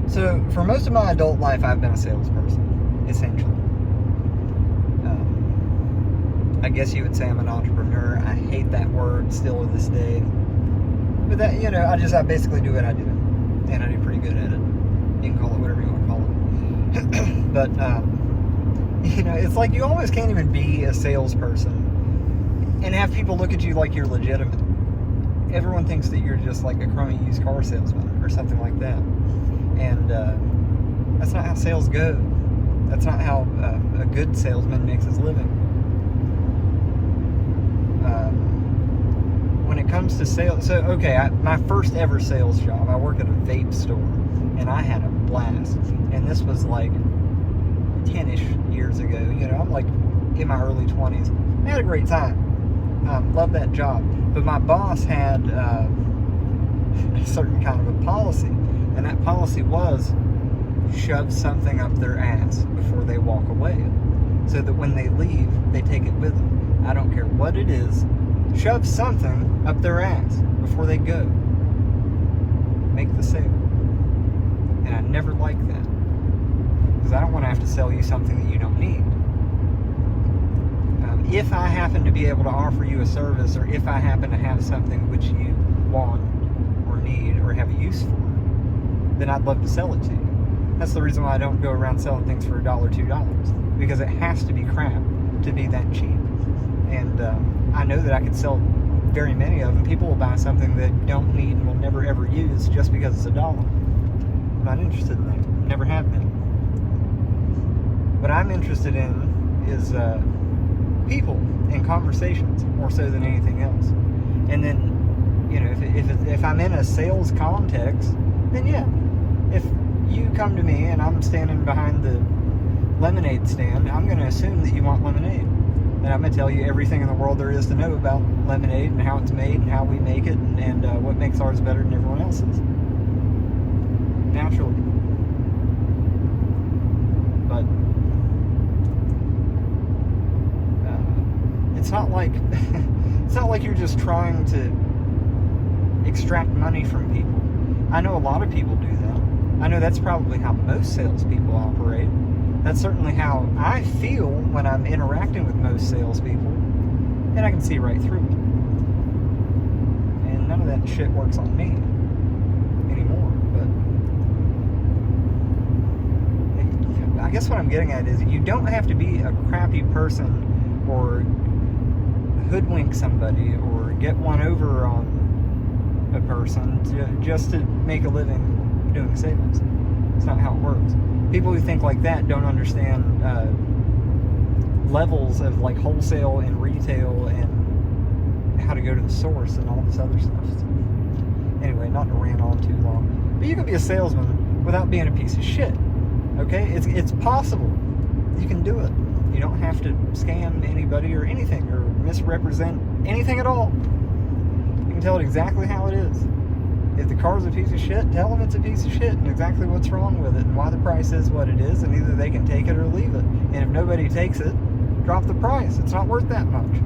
So, for most of my adult life, I've been a salesperson, essentially. I guess you would say I'm an entrepreneur. I hate that word still to this day. But that, I basically do what I do. And I do pretty good at it. You can call it whatever you want to call it. But, it's like you almost can't even be a salesperson and have people look at you like you're legitimate. Everyone thinks that you're just like a crummy used car salesman or something like that. And that's not how sales go. That's not how a good salesman makes his living. When it comes to sales, so okay, my first ever sales job, I worked at a vape store, and I had a blast. And this was like 10-ish years ago. I'm like in my early 20s. I had a great time. Loved that job. But my boss had a certain kind of a policy, and that policy was shove something up their ass before they walk away, so that when they leave, they take it with them. I don't care what it is. Shove something up their ass before they go. Make the sale. And I never liked that, because I don't want to have to sell you something that you don't need. If I happen to be able to offer you a service, or if I happen to have something which you want or need or have a use for, then I'd love to sell it to you. That's the reason why I don't go around selling things for $1, $2, because it has to be crap to be that cheap. And I know that I could sell very many of them. People will buy something they don't need and will never ever use just because it's $1. I'm not interested in that. Never have been. What I'm interested in is people and conversations more so than anything else. And then, if I'm in a sales context, then yeah, if you come to me and I'm standing behind the lemonade stand, I'm going to assume that you want lemonade. And I'm going to tell you everything in the world there is to know about lemonade and how it's made and how we make it and what makes ours better than everyone else's. Naturally. But it's not like you're just trying to extract money from people. I know a lot of people do that. I know that's probably how most salespeople operate. That's certainly how I feel when I'm interacting with most salespeople, and I can see right through it. And none of that shit works on me anymore. But I guess what I'm getting at is you don't have to be a crappy person or hoodwink somebody or get one over on a person just to make a living doing sales. It's not how it works. People who think like that don't understand levels of like wholesale and retail and how to go to the source and all this other stuff. So, anyway, not to rant on too long, but you can be a salesman without being a piece of shit. Okay, it's possible. You can do it. You don't have to scam anybody or anything or misrepresent anything at all. You can tell it exactly how it is. If the car's a piece of shit, tell them it's a piece of shit and exactly what's wrong with it and why the price is what it is, and either they can take it or leave it. And if nobody takes it, drop the price. It's not worth that much.